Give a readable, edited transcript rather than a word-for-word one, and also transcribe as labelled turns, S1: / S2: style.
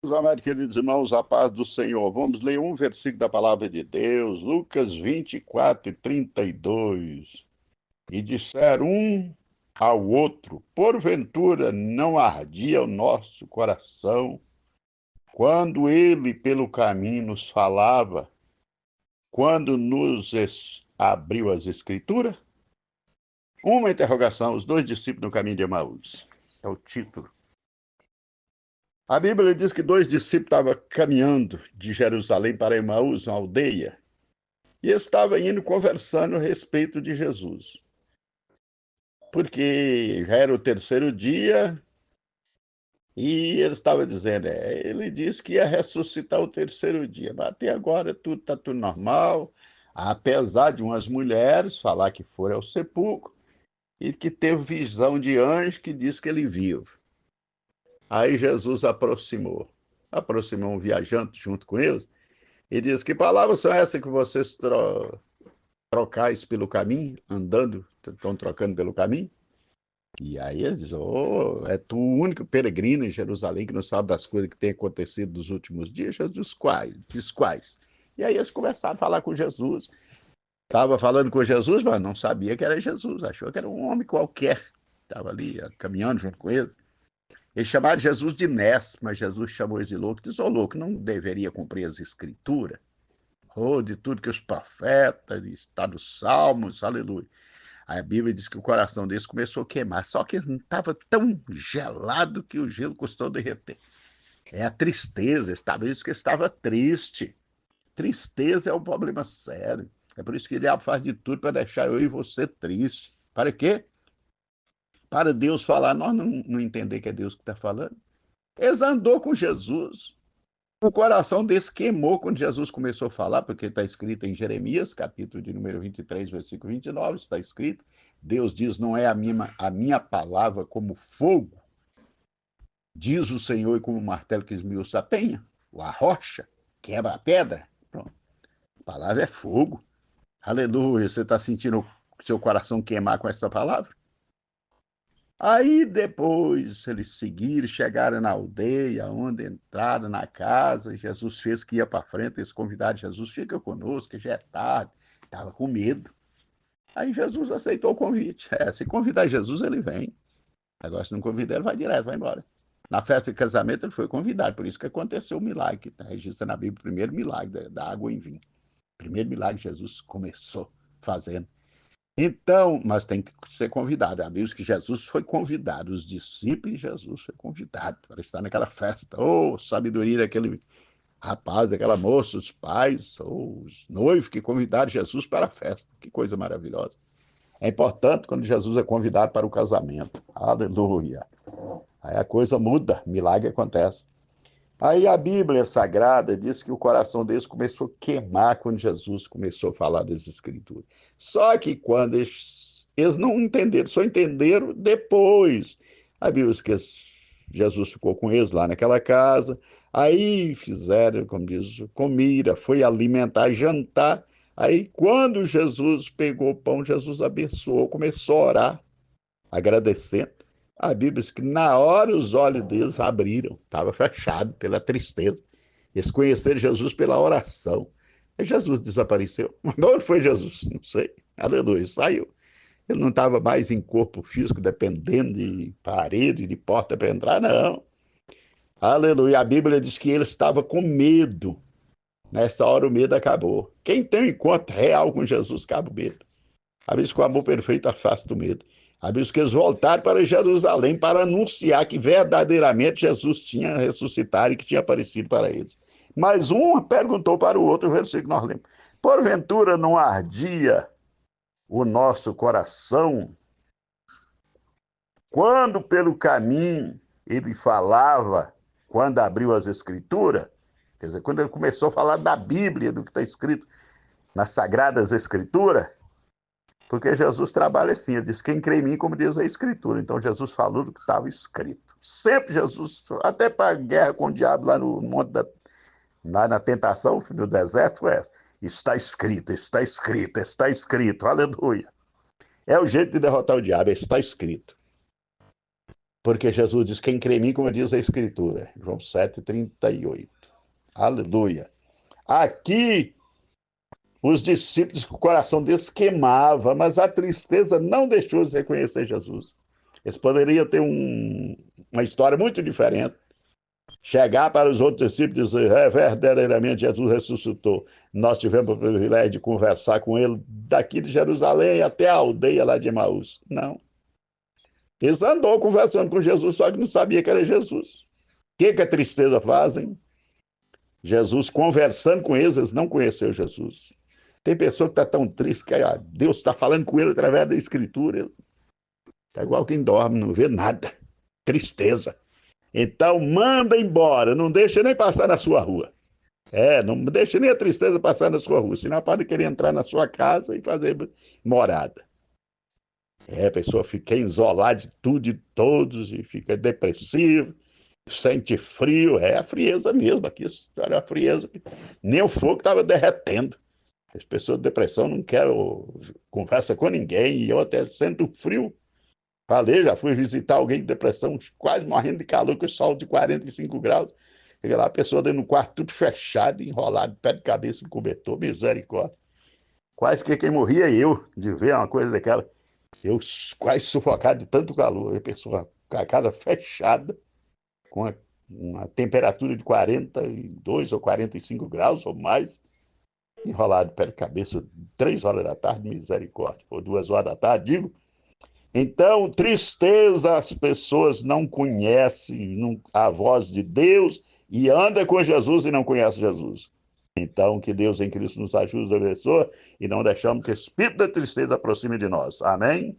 S1: Meus amados queridos irmãos, a paz do Senhor. Vamos ler um versículo da palavra de Deus, Lucas 24:32. E disseram um ao outro: porventura não ardia o nosso coração quando ele pelo caminho nos falava, quando abriu as Escrituras? Uma interrogação, os dois discípulos no caminho de Emaús. É o título. A Bíblia diz que dois discípulos estavam caminhando de Jerusalém para Emaús, uma aldeia, e estavam indo conversando a respeito de Jesus. Porque já era o terceiro dia e ele estava dizendo, ele disse que ia ressuscitar o terceiro dia, mas até agora tudo está tudo normal, apesar de umas mulheres falar que foram ao sepulcro e que teve visão de anjo que disse que ele vive. Aí Jesus aproximou um viajante junto com eles e disse: que palavras são essas que vocês trocais pelo caminho, andando, estão trocando pelo caminho? E aí eles dizem: oh, é tu o único peregrino em Jerusalém que não sabe das coisas que têm acontecido nos últimos dias? Jesus, quais? Diz quais? E aí eles começaram a falar com Jesus. Estava falando com Jesus, mas não sabia que era Jesus, achou que era um homem qualquer. Estava ali caminhando junto com ele. Eles chamaram Jesus de Nés, mas Jesus chamou eles de louco. Diz: ô louco, não deveria cumprir as escrituras? Oh, de tudo que os profetas, está nos Salmos, aleluia. Aí a Bíblia diz que o coração deles começou a queimar, só que ele não estava tão gelado que o gelo custou derreter. É a tristeza, estava isso que estava triste. Tristeza é um problema sério. É por isso que o diabo faz de tudo para deixar eu e você triste. Para quê? Para Deus falar, nós não entender que é Deus que está falando. Eles andou com Jesus. O coração deles queimou quando Jesus começou a falar, porque está escrito em Jeremias, capítulo de número 23, versículo 29, está escrito, Deus diz, não é a minha palavra como fogo, diz o Senhor, e como o martelo que esmiuça a penha, ou a rocha, quebra a pedra. Pronto. A palavra é fogo. Aleluia. Você está sentindo o seu coração queimar com essa palavra? Aí depois eles seguiram, chegaram na aldeia, onde entraram na casa, Jesus fez que ia para frente, eles convidaram Jesus, fica conosco, já é tarde, estava com medo. Aí Jesus aceitou o convite. Se convidar Jesus, ele vem. Agora, se não convidar, ele vai direto, vai embora. Na festa de casamento, ele foi convidado, por isso que aconteceu o milagre, que registra na Bíblia o primeiro milagre da água em vinho. O primeiro milagre que Jesus começou fazendo. Então, mas tem que ser convidado. A Bíblia diz que Jesus foi convidado, os discípulos de Jesus foi convidado para estar naquela festa. Oh, sabedoria daquele rapaz, daquela moça, os pais, ou os noivos que convidaram Jesus para a festa. Que coisa maravilhosa. É importante quando Jesus é convidado para o casamento. Aleluia. Aí a coisa muda, milagre acontece. Aí a Bíblia Sagrada diz que o coração deles começou a queimar quando Jesus começou a falar das Escrituras. Só que quando eles não entenderam, só entenderam depois. A Bíblia diz que Jesus ficou com eles lá naquela casa, aí fizeram, como diz, comida, foi alimentar, jantar. Aí quando Jesus pegou o pão, Jesus abençoou, começou a orar, agradecendo. A Bíblia diz que na hora os olhos deles abriram, estava fechado pela tristeza. Eles conheceram Jesus pela oração. Aí Jesus desapareceu. Mas onde foi Jesus? Não sei. Aleluia, saiu. Ele não estava mais em corpo físico, dependendo de parede, de porta para entrar, não. Aleluia. A Bíblia diz que ele estava com medo. Nessa hora o medo acabou. Quem tem um encontro real com Jesus, acaba o medo. A Bíblia diz que o amor perfeito afasta o medo. A Bíblia diz que eles voltaram para Jerusalém para anunciar que verdadeiramente Jesus tinha ressuscitado e que tinha aparecido para eles. Mas um perguntou para o outro, o versículo que nós lemos: porventura não ardia o nosso coração quando pelo caminho ele falava, quando abriu as Escrituras? Quer dizer, quando ele começou a falar da Bíblia, do que está escrito nas Sagradas Escrituras, porque Jesus trabalha assim, ele diz, quem crê em mim, como diz a Escritura. Então Jesus falou do que estava escrito. Sempre Jesus, até para a guerra com o diabo lá no monte lá na tentação, no deserto, foi essa. Está escrito, está escrito, está escrito, aleluia. É o jeito de derrotar o diabo, está escrito. Porque Jesus diz, quem crê em mim, como diz a Escritura, João 7,38. Aleluia. Aqui, os discípulos, o coração deles queimava, mas a tristeza não deixou de reconhecer Jesus. Eles poderiam ter uma história muito diferente. Chegar para os outros discípulos e dizer, verdadeiramente Jesus ressuscitou. Nós tivemos o privilégio de conversar com ele daqui de Jerusalém até a aldeia lá de Emaús. Não. Eles andou conversando com Jesus, só que não sabia que era Jesus. O que a tristeza fazem? Jesus conversando com eles, eles não conheceram Jesus. Tem pessoa que está tão triste que Deus está falando com ele através da Escritura. Está igual quem dorme, não vê nada. Tristeza. Então, manda embora, não deixa nem passar na sua rua. Não deixa nem a tristeza passar na sua rua, senão pode querer entrar na sua casa e fazer morada. A pessoa fica isolada de tudo e de todos, e fica depressiva, sente frio, a frieza mesmo, aqui era a frieza, nem o fogo estava derretendo. As pessoas de depressão não querem conversa com ninguém, e eu até sinto frio. Falei, já fui visitar alguém de depressão, quase morrendo de calor, com o sol de 45 graus. Chega lá, a pessoa dentro do quarto, tudo fechado, enrolado, pé de cabeça no cobertor, misericórdia. Quase que quem morria eu, de ver uma coisa daquela. Eu quase sufocado de tanto calor. A pessoa com a casa fechada, com uma temperatura de 42 ou 45 graus ou mais, enrolado pé de cabeça, 3 horas da tarde, misericórdia, ou 2 horas da tarde, digo. Então, tristeza, as pessoas não conhecem a voz de Deus e anda com Jesus e não conhece Jesus. Então, que Deus em Cristo nos ajude a pessoa e não deixamos que o espírito da tristeza aproxime de nós. Amém?